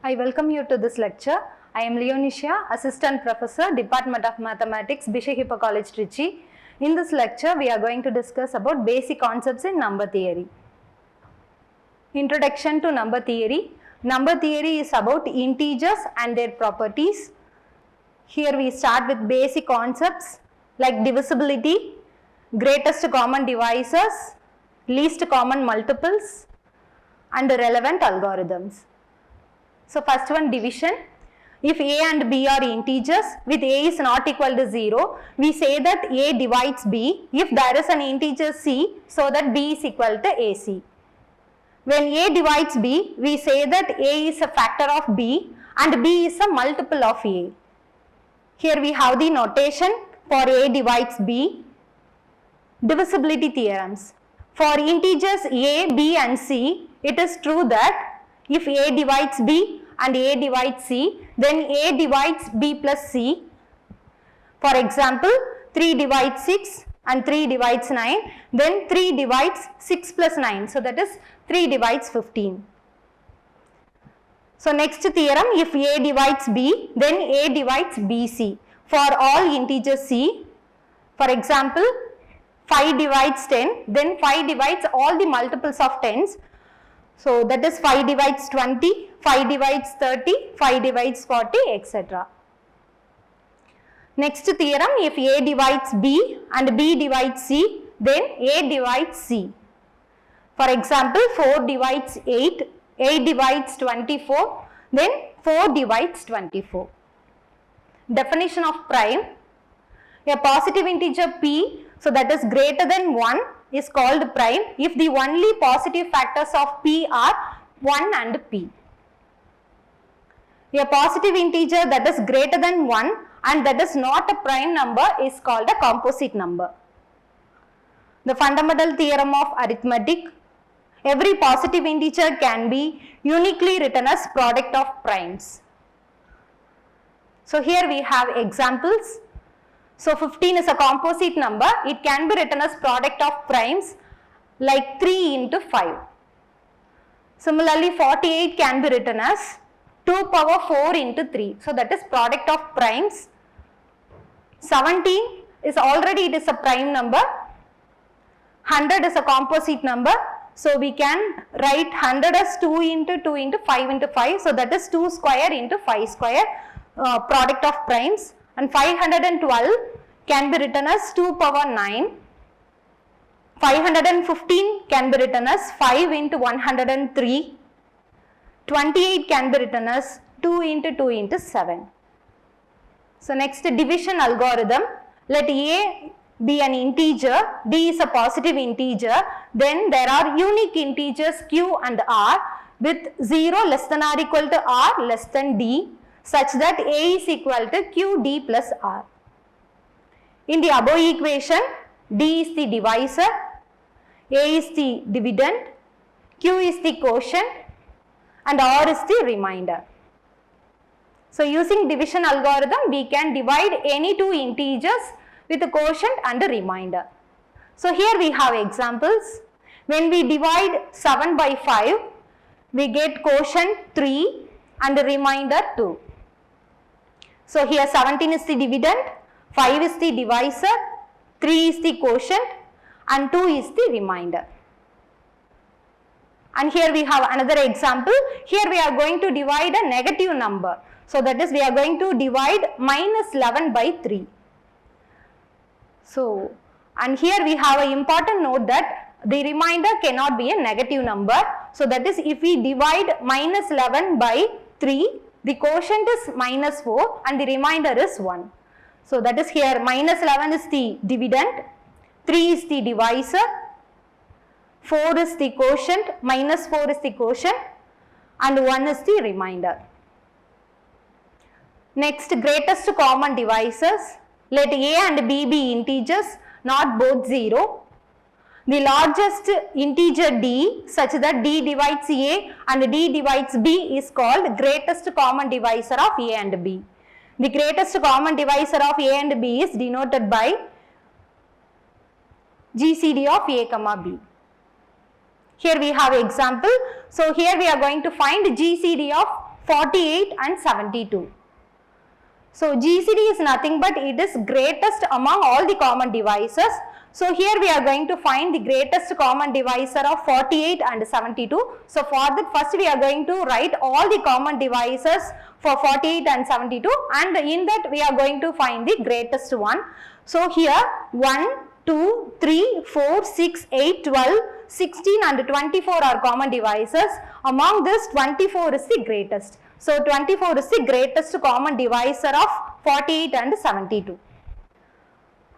I welcome you to this lecture. I am Leonishiya, Assistant Professor, Department of Mathematics, Ms.A.Leonishiya College, Trichy. In this lecture, we are going to discuss about basic concepts in number theory. Introduction to number theory. Number theory is about integers and their properties. Here we start with basic concepts like divisibility, greatest common divisors, least common multiples, and relevant algorithms. So first one, division. If A and B are integers with A is not equal to 0, we say that A divides B if there is an integer C so that B is equal to AC. When A divides B, we say that A is a factor of B and B is a multiple of A. Here we have the notation for A divides B. Divisibility theorems. For integers A, B and C, it is true that if A divides B and A divides C, then A divides B plus C. For example, 3 divides 6 and 3 divides 9, then 3 divides 6 plus 9. So that is 3 divides 15. So next theorem, if A divides B, then A divides BC. For all integers C, for example, 5 divides 10, then 5 divides all the multiples of 10s. So that is 5 divides 20, 5 divides 30, 5 divides 40, etc. Next theorem, if A divides B and B divides C, then A divides C. For example, 4 divides 8, 8 divides 24, then 4 divides 24. Definition of prime. A positive integer P, so that is greater than 1, is called prime if the only positive factors of P are 1 and P. A positive integer that is greater than 1 and that is not a prime number is called a composite number. The fundamental theorem of arithmetic. Every positive integer can be uniquely written as product of primes. So here we have examples. So 15 is a composite number. It can be written as product of primes like 3 into 5. Similarly, 48 can be written as 2 power 4 into 3. So that is product of primes. 17 is already, it is a prime number. 100 is a composite number. So we can write 100 as 2 into 2 into 5 into 5. So that is 2 square into 5 square, product of primes. And 512 can be written as 2 power 9. 515 can be written as 5 into 103. 28 can be written as 2 into 2 into 7. So next, division algorithm. Let A be an integer, D is a positive integer, then there are unique integers Q and R with 0 less than or equal to R less than D, such that A is equal to QD plus R. In the above equation, D is the divisor, A is the dividend, Q is the quotient and R is the remainder. So using division algorithm, we can divide any two integers with a quotient and a remainder. So here we have examples. When we divide 7 by 5, we get quotient 3 and the remainder 2. So here 17 is the dividend, 5 is the divisor, 3 is the quotient and 2 is the remainder. And here we have another example. Here we are going to divide a negative number. So that is, we are going to divide minus 11 by 3. So, and here we have an important note that the remainder cannot be a negative number. So that is, if we divide minus 11 by 3, the quotient is minus 4 and the remainder is 1. So that is, here minus 11 is the dividend, 3 is the divisor, 4 is the quotient, minus 4 is the quotient and 1 is the remainder. Next, greatest common divisors. Let A and B be integers, not both 0. The largest integer D, such that D divides A and D divides B, is called greatest common divisor of A and B. The greatest common divisor of A and B is denoted by GCD of A comma B. Here we have example. So here we are going to find GCD of 48 and 72. So GCD is nothing but it is greatest among all the common divisors. So here we are going to find the greatest common divisor of 48 and 72. So for that first we are going to write all the common divisors for 48 and 72, and in that we are going to find the greatest one. So here 1, 2, 3, 4, 6, 8, 12, 16 and 24 are common divisors. Among this 24 is the greatest. So 24 is the greatest common divisor of 48 and 72.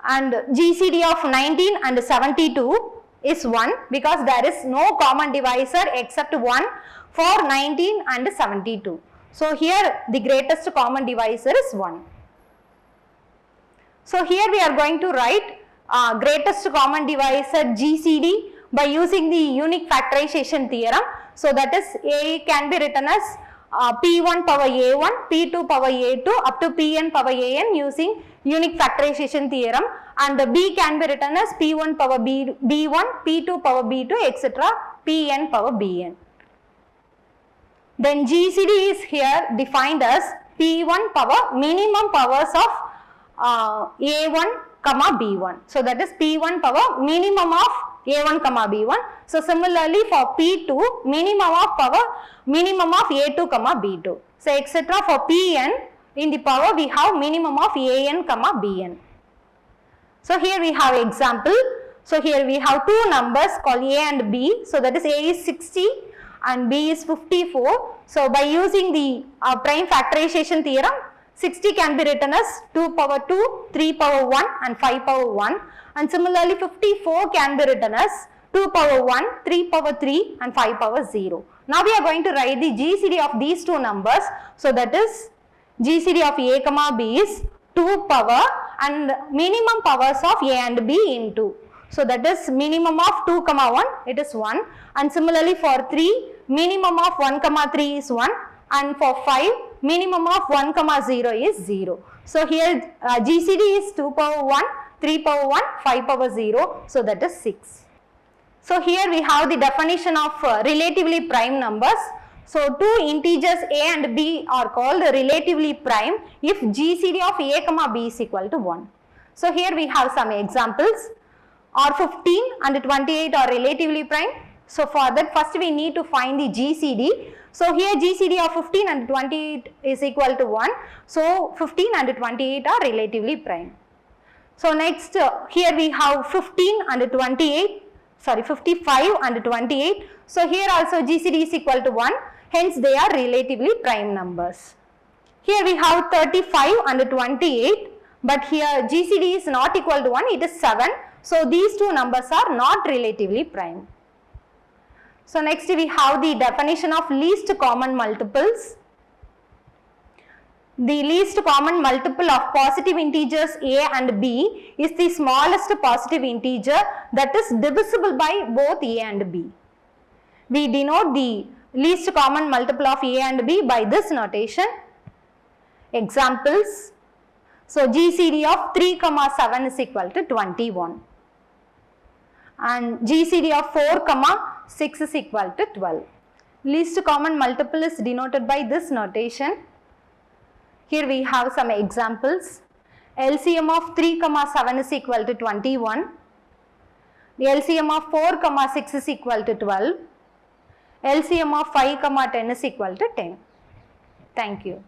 And GCD of 19 and 72 is 1 because there is no common divisor except 1 for 19 and 72. So here the greatest common divisor is 1. So here we are going to write greatest common divisor GCD by using the unique factorization theorem. So that is A can be written as P1 power A1, P2 power A2 up to Pn power An using unique factorization theorem, and the B can be written as P1 power B1, P2 power B2 etc. Pn power Bn. Then GCD is here defined as P1 power minimum powers of A1 comma B1. So that is P1 power minimum of A1 comma B1. So similarly for P2 minimum of A2 comma B2. So etc. for Pn in the power we have minimum of An comma Bn. So here we have example. So here we have two numbers called A and B. So that is A is 60 and B is 54. So by using the prime factorization theorem, 60 can be written as 2 power 2, 3 power 1 and 5 power 1, and similarly 54 can be written as 2 power 1, 3 power 3 and 5 power 0. Now we are going to write the GCD of these two numbers. So that is GCD of A comma B is 2 power and minimum powers of A and B into. So that is minimum of 2 comma 1 it is 1, and similarly for 3 minimum of 1 comma 3 is 1, and for 5 minimum of 1 comma 0 is 0. So here GCD is 2 power 1, 3 power 1, 5 power 0. So that is 6. So here we have the definition of relatively prime numbers. So two integers A and B are called relatively prime if GCD of A comma B is equal to 1. So here we have some examples. Are 15 and 28 are relatively prime. So for that first we need to find the GCD. So here GCD of 15 and 28 is equal to 1. So 15 and 28 are relatively prime. So next here we have 15 and 28. Sorry, 55 and 28. So here also GCD is equal to 1. Hence they are relatively prime numbers. Here we have 35 and 28. But here GCD is not equal to 1. It is 7. So these two numbers are not relatively prime. So next we have the definition of least common multiples. The least common multiple of positive integers A and B is the smallest positive integer that is divisible by both A and B. We denote the least common multiple of A and B by this notation. Examples. So GCD of 3 comma 7 is equal to 21. And GCD of 4 comma 6 is equal to 12. Least common multiple is denoted by this notation. Here we have some examples. LCM of 3 comma 7 is equal to 21. The LCM of 4 comma 6 is equal to 12. LCM of 5 comma 10 is equal to 10. Thank you.